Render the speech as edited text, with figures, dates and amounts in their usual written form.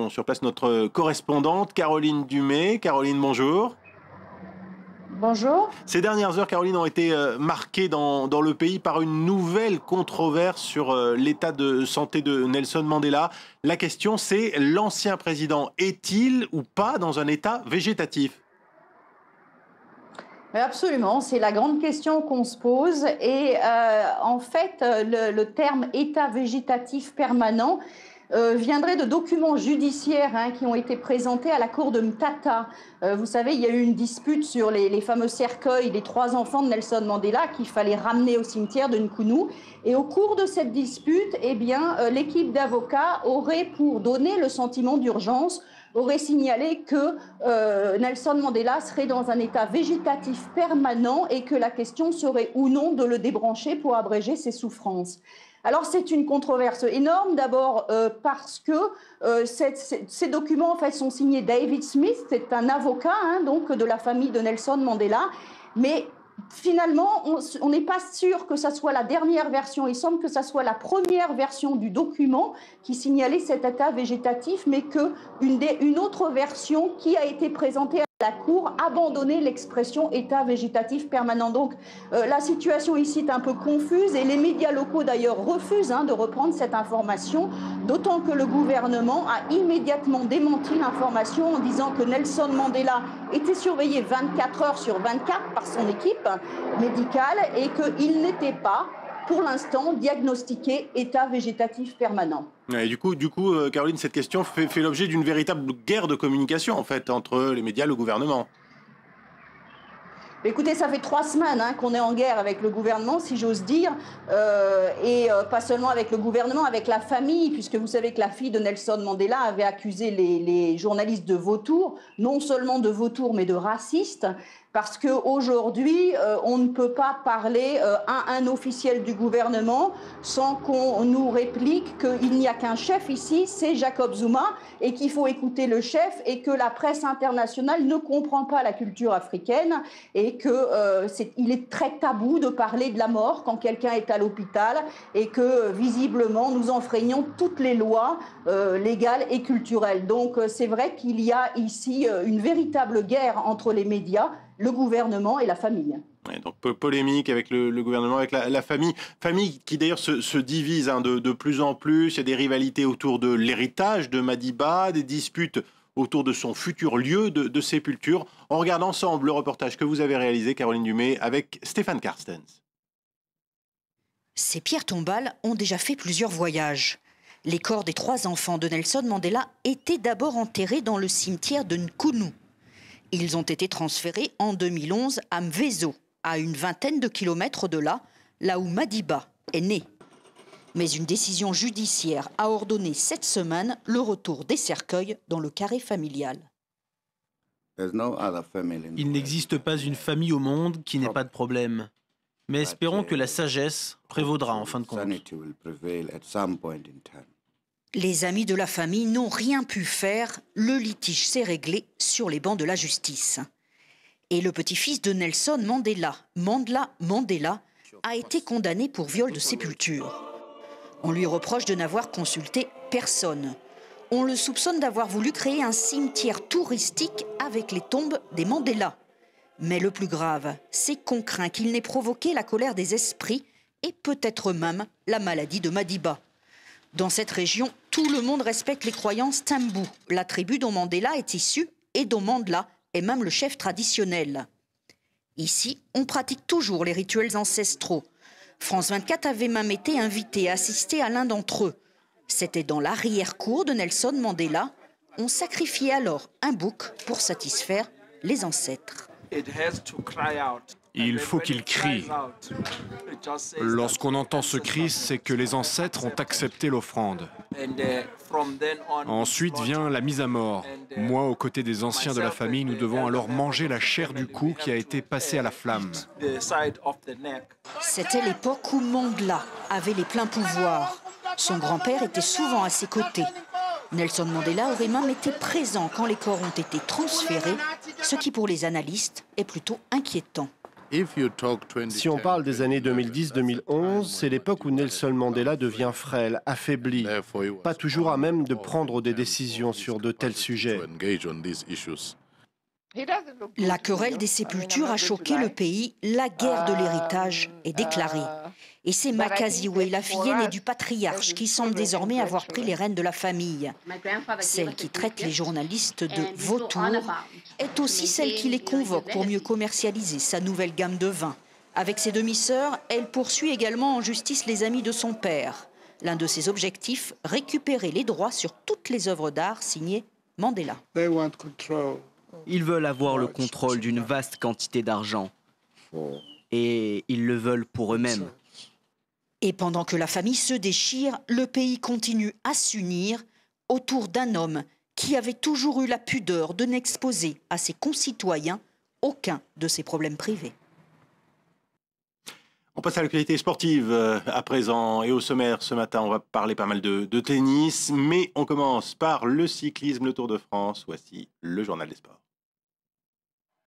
situation sur place notre correspondante Caroline Dumay. Caroline, bonjour. Bonjour. Ces dernières heures, Caroline, ont été marquées dans le pays par une nouvelle controverse sur l'état de santé de Nelson Mandela. La question, c'est l'ancien président est-il ou pas dans un état végétatif ? Absolument, c'est la grande question qu'on se pose. Et en fait, le terme état végétatif permanent viendrait de documents judiciaires qui ont été présentés à la cour de Mthatha. Vous savez, il y a eu une dispute sur les fameux cercueils des 3 enfants de Nelson Mandela qu'il fallait ramener au cimetière de Nkunu. Et au cours de cette dispute, l'équipe d'avocats aurait, pour donner le sentiment d'urgence, aurait signalé que Nelson Mandela serait dans un état végétatif permanent et que la question serait ou non de le débrancher pour abréger ses souffrances. Alors c'est une controverse énorme, d'abord parce que ces documents en fait sont signés David Smith, c'est un avocat donc de la famille de Nelson Mandela, mais finalement on n'est pas sûr que ça soit la dernière version. Il semble que ça soit la première version du document qui signalait cet état végétatif, mais qu'une autre version qui a été présentée à la Cour abandonnait l'expression état végétatif permanent. Donc la situation ici est un peu confuse et les médias locaux d'ailleurs refusent de reprendre cette information, d'autant que le gouvernement a immédiatement démenti l'information en disant que Nelson Mandela était surveillé 24 heures sur 24 par son équipe médicale et qu'il n'était pas, pour l'instant, diagnostiqué état végétatif permanent. Et du coup, Caroline, cette question fait l'objet d'une véritable guerre de communication en fait entre les médias et le gouvernement. Écoutez, ça fait 3 semaines qu'on est en guerre avec le gouvernement, si j'ose dire, et pas seulement avec le gouvernement, avec la famille, puisque vous savez que la fille de Nelson Mandela avait accusé les journalistes de vautours, non seulement de vautours, mais de racistes, parce qu'aujourd'hui, on ne peut pas parler à un officiel du gouvernement sans qu'on nous réplique qu'il n'y a qu'un chef ici, c'est Jacob Zuma, et qu'il faut écouter le chef, et que la presse internationale ne comprend pas la culture africaine, et qu'il est très tabou de parler de la mort quand quelqu'un est à l'hôpital, et que visiblement nous enfreignons toutes les lois légales et culturelles. Donc c'est vrai qu'il y a ici une véritable guerre entre les médias, le gouvernement et la famille. Ouais, donc polémique avec le gouvernement, avec la famille qui d'ailleurs se divise de plus en plus. Il y a des rivalités autour de l'héritage de Madiba, des disputes autour de son futur lieu de sépulture. On regarde ensemble le reportage que vous avez réalisé, Caroline Dumay, avec Stéphane Carstens. Ces pierres tombales ont déjà fait plusieurs voyages. Les corps des 3 enfants de Nelson Mandela étaient d'abord enterrés dans le cimetière de Nkunu. Ils ont été transférés en 2011 à Mvezo, à une vingtaine de kilomètres de là où Madiba est né. Mais une décision judiciaire a ordonné cette semaine le retour des cercueils dans le carré familial. Il n'existe pas une famille au monde qui n'ait pas de problème. Mais espérons que la sagesse prévaudra en fin de compte. Les amis de la famille n'ont rien pu faire. Le litige s'est réglé sur les bancs de la justice. Et le petit-fils de Nelson Mandela, Mandela, a été condamné pour viol de sépulture. On lui reproche de n'avoir consulté personne. On le soupçonne d'avoir voulu créer un cimetière touristique avec les tombes des Mandela. Mais le plus grave, c'est qu'on craint qu'il n'ait provoqué la colère des esprits et peut-être même la maladie de Madiba. Dans cette région, tout le monde respecte les croyances Tembu, la tribu dont Mandela est issu et dont Mandela est même le chef traditionnel. Ici, on pratique toujours les rituels ancestraux. France 24 avait même été invité à assister à l'un d'entre eux. C'était dans l'arrière-cour de Nelson Mandela. On sacrifiait alors un bouc pour satisfaire les ancêtres. Il faut qu'il crie. Lorsqu'on entend ce cri, c'est que les ancêtres ont accepté l'offrande. Ensuite vient la mise à mort. Moi, aux côtés des anciens de la famille, nous devons alors manger la chair du cou qui a été passée à la flamme. C'était l'époque où Mandela avait les pleins pouvoirs. Son grand-père était souvent à ses côtés. Nelson Mandela aurait même été présent quand les corps ont été transférés, ce qui pour les analystes est plutôt inquiétant. Si on parle des années 2010-2011, c'est l'époque où Nelson Mandela devient frêle, affaibli, pas toujours à même de prendre des décisions sur de tels sujets. La querelle des sépultures a choqué le pays. La guerre de l'héritage est déclarée. Et c'est Makaziwe, la fille aînée du patriarche, qui semble désormais avoir pris les rênes de la famille. Celle qui traite les journalistes de vautours est aussi celle qui les convoque pour mieux commercialiser sa nouvelle gamme de vins. Avec ses demi-sœurs, elle poursuit également en justice les amis de son père. L'un de ses objectifs, récupérer les droits sur toutes les œuvres d'art signées Mandela. Ils veulent avoir le contrôle d'une vaste quantité d'argent. Et ils le veulent pour eux-mêmes. Et pendant que la famille se déchire, le pays continue à s'unir autour d'un homme qui avait toujours eu la pudeur de n'exposer à ses concitoyens aucun de ses problèmes privés. On passe à l'actualité sportive à présent et au sommaire ce matin, on va parler pas mal de tennis, mais on commence par le cyclisme, le Tour de France. Voici le journal des sports.